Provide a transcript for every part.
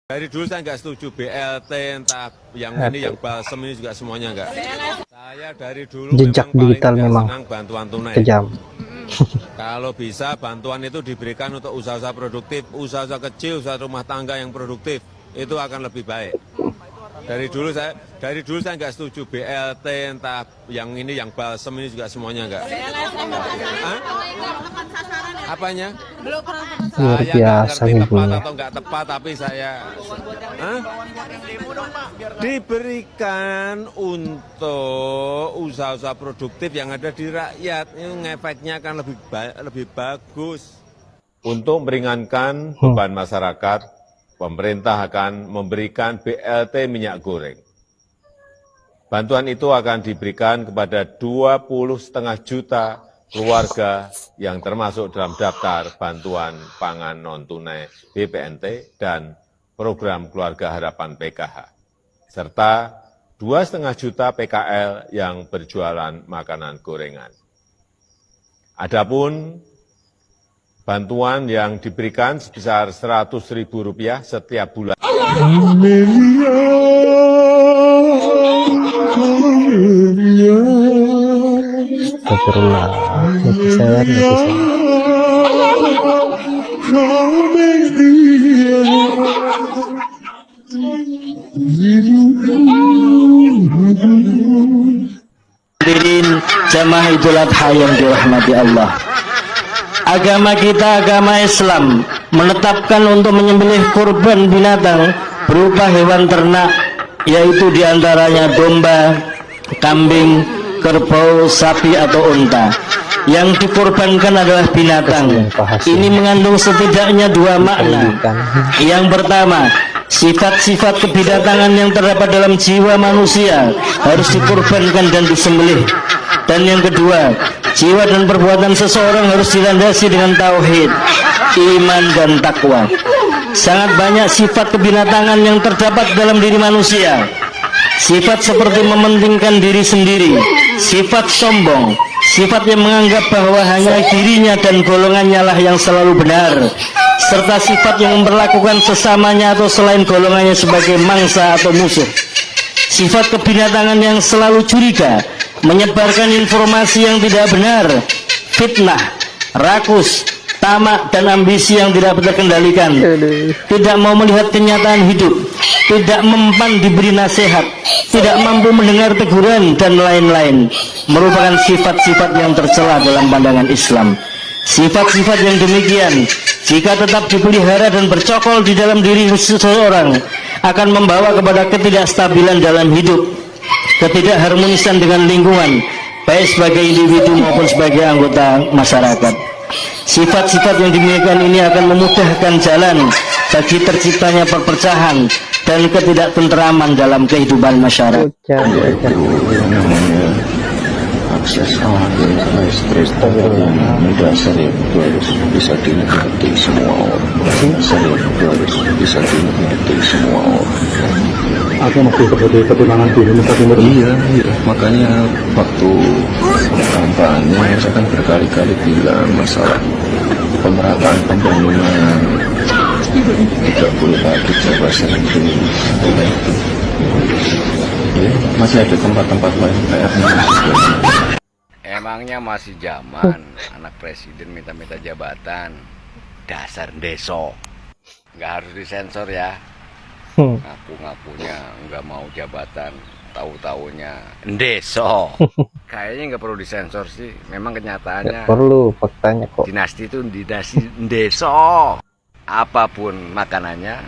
Dari dulu saya nggak setuju BLT, entah yang ini, yang balsem ini juga semuanya nggak. Saya dari dulu Jejak memang paling digital tidak memang senang bantuan tunai. kejam. Kalau bisa bantuan itu diberikan untuk usaha-usaha produktif, usaha-usaha kecil, usaha rumah tangga yang produktif, itu akan lebih baik. Dari dulu saya nggak setuju BLT, entah yang ini, yang balsem ini juga semuanya nggak. Hah? Apanya? Luar Saya nggak biasa ngerti nih tepat bunyi. atau nggak tepat, tapi saya diberikan untuk usaha-usaha produktif yang ada di rakyat. Ini ngefeknya akan lebih bagus. Untuk meringankan beban masyarakat, pemerintah akan memberikan BLT minyak goreng. Bantuan itu akan diberikan kepada 20,5 juta keluarga yang termasuk dalam daftar bantuan pangan non-tunai BPNT dan program Keluarga Harapan PKH, serta 2,5 juta PKL yang berjualan makanan gorengan. Adapun bantuan yang diberikan sebesar Rp100.000 setiap bulan. Astagfirullah. Netizen. Hadirin jamaah Idul Adha yang dirahmati Allah. Agama kita, agama Islam, menetapkan untuk menyembelih kurban binatang berupa hewan ternak, yaitu diantaranya domba, kambing, kerbau, sapi atau unta. Yang dikorbankan adalah binatang. Ini mengandung setidaknya dua makna. Yang pertama, sifat-sifat kebinatangan yang terdapat dalam jiwa manusia harus dikorbankan dan disembelih. Dan yang kedua, jiwa dan perbuatan seseorang harus dilandasi dengan tauhid, iman dan takwa. Sangat banyak sifat kebinatangan yang terdapat dalam diri manusia. Sifat seperti mementingkan diri sendiri, sifat sombong, sifat yang menganggap bahwa hanya dirinya dan golongannya lah yang selalu benar, serta sifat yang memperlakukan sesamanya atau selain golongannya sebagai mangsa atau musuh. Sifat kebinatangan yang selalu curiga, menyebarkan informasi yang tidak benar, fitnah, rakus, tamak dan ambisi yang tidak terkendalikan, tidak mau melihat kenyataan hidup, tidak mempan diberi nasihat, tidak mampu mendengar teguran dan lain-lain, merupakan sifat-sifat yang tercela dalam pandangan Islam. Sifat-sifat yang demikian jika tetap dipelihara dan bercokol di dalam diri seseorang akan membawa kepada ketidakstabilan dalam hidup, ketidakharmonisan dengan lingkungan, baik sebagai individu maupun sebagai anggota masyarakat. Sifat-sifat yang demikian ini akan memudahkan jalan bagi terciptanya perpecahan dan ketidaktenteraman dalam kehidupan masyarakat. Akses listrik yang mendasar yang harus bisa dinikmati semua orang. Dasar yang harus bisa dinikmati semua orang. Aku masih seperti ketunangan di Indonesia Timur. Iya, makanya waktu kampanye saya kan berkali-kali bilang masalah pemerataan pembangunan tidak boleh lagi Jawa sendiri. Ya, masih ada tempat-tempat lain PR-nya. Emangnya masih zaman anak presiden minta-minta jabatan, dasar deso. Nggak harus disensor ya. Ngaku-ngakunya nggak mau jabatan, tahu-taunya deso. Kayaknya nggak perlu disensor sih. Memang kenyataannya Nggak perlu, faktanya kok. dinasti itu dinasti deso. Apapun makanannya,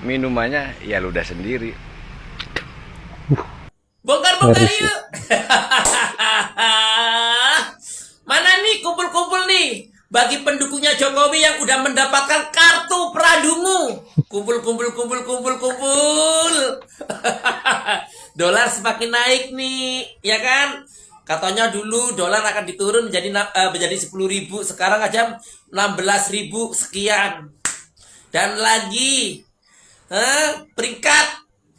minumannya ya ludah sendiri. Bongkar-bongkar yuk. Mana nih kumpul-kumpul nih bagi pendukungnya Jokowi yang udah mendapatkan kartu pradungu. Kumpul. Dolar semakin naik nih, ya kan? Katanya dulu dolar akan diturun menjadi 10.000, sekarang aja 16.000 sekian. Dan lagi peringkat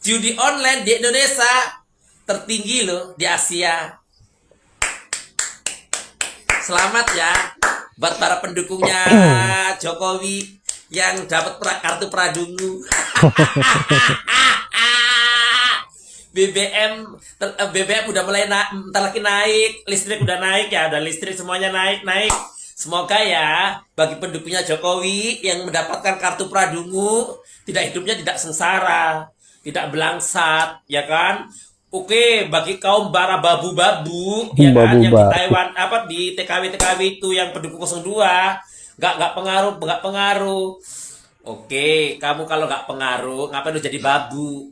judi online di Indonesia tertinggi loh di Asia. Selamat ya buat para pendukungnya Jokowi yang dapat kartu Pradungu. BBM udah mulai bentar lagi naik, listrik udah naik ya, ada listrik semuanya naik. Semoga ya bagi pendukungnya Jokowi yang mendapatkan kartu Pradungu hidupnya tidak sengsara, tidak belangsat, ya kan? Oke, bagi kaum bara babu-babu ya kan, yang di Taiwan di TKW itu yang pendukung 02 nggak pengaruh. Oke, kamu kalau nggak pengaruh, ngapain lu jadi babu?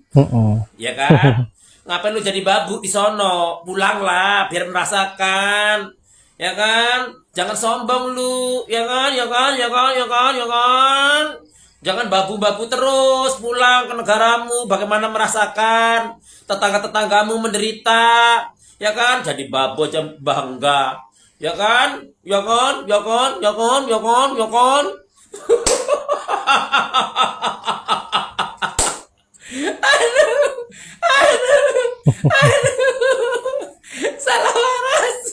Ya kan? Ngapain lu jadi babu di sono? Pulanglah biar merasakan. Ya kan? Jangan sombong lu. Ya kan? Jangan babu-babu terus, pulang ke negaramu. Bagaimana merasakan tetangga-tetanggamu menderita? Ya kan? Jadi babu aja bangga. Ya kan? Salah waras.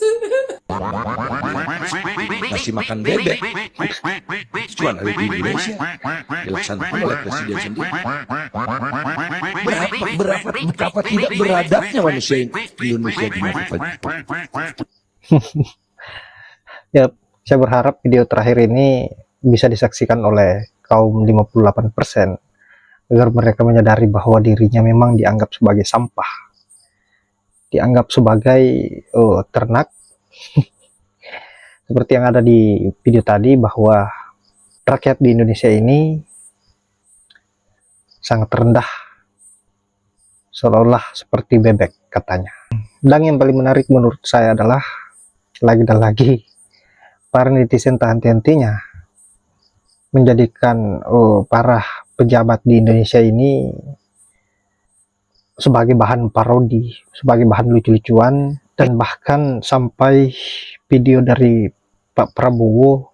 Masih makan bebek. Cuan ada di Indonesia dilaksanakan oleh presiden sendiri. Betapa tidak beradabnya manusia di Indonesia di masa Ya, saya berharap video terakhir ini bisa disaksikan oleh kaum 58% agar mereka menyadari bahwa dirinya memang dianggap sebagai sampah, dianggap sebagai ternak. Seperti yang ada di video tadi, bahwa rakyat di Indonesia ini sangat rendah, seolah-olah seperti bebek katanya. Dan yang paling menarik menurut saya adalah lagi dan lagi para netizen tak henti-hentinya menjadikan para pejabat di Indonesia ini sebagai bahan parodi, sebagai bahan lucu-lucuan, dan bahkan sampai video dari Pak Prabowo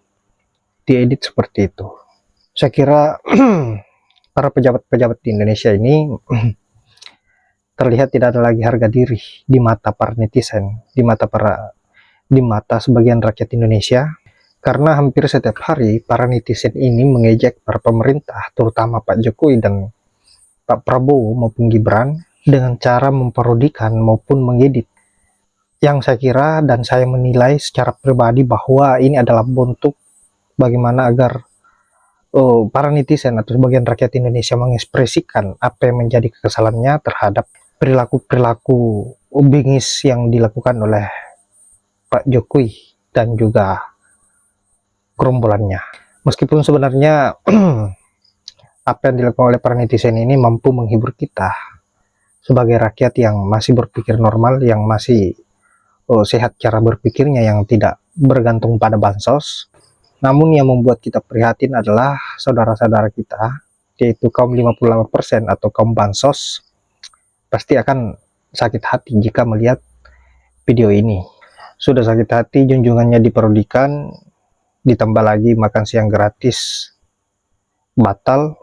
diedit seperti itu. Saya kira para pejabat-pejabat di Indonesia ini terlihat tidak ada lagi harga diri di mata para netizen, di mata sebagian rakyat Indonesia, karena hampir setiap hari para netizen ini mengejek para pemerintah, terutama Pak Jokowi dan Pak Prabowo maupun Gibran, dengan cara memparodikan maupun mengedit, yang saya kira dan saya menilai secara pribadi bahwa ini adalah bentuk bagaimana agar para netizen atau sebagian rakyat Indonesia mengekspresikan apa yang menjadi kekesalannya terhadap perilaku bingis yang dilakukan oleh Pak Jokowi dan juga gerombolannya. Meskipun sebenarnya apa yang dilakukan oleh para netizen ini mampu menghibur kita sebagai rakyat yang masih berpikir normal, yang masih sehat cara berpikirnya, yang tidak bergantung pada bansos. Namun yang membuat kita prihatin adalah saudara-saudara kita, yaitu kaum 58% atau kaum bansos, pasti akan sakit hati jika melihat video ini. Sudah sakit hati junjungannya diparodikan, ditambah lagi makan siang gratis batal,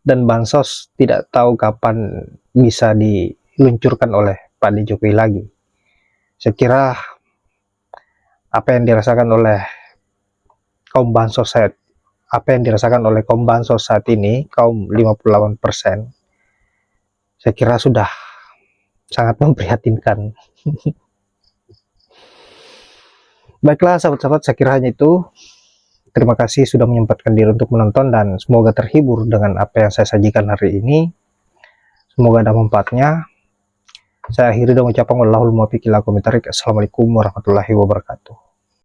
dan bansos tidak tahu kapan bisa diluncurkan oleh Pak Jokowi lagi. Saya kira apa yang dirasakan oleh kaum bansos saat ini, kaum 58%, saya kira sudah sangat memprihatinkan. Baiklah sahabat-sahabat, saya kira hanya itu. Terima kasih sudah menyempatkan diri untuk menonton, dan semoga terhibur dengan apa yang saya sajikan hari ini. Semoga ada manfaatnya. Saya akhiri dengan ucapan wallahul muwaffiq ila aqwamit thoriq. Assalamualaikum warahmatullahi wabarakatuh.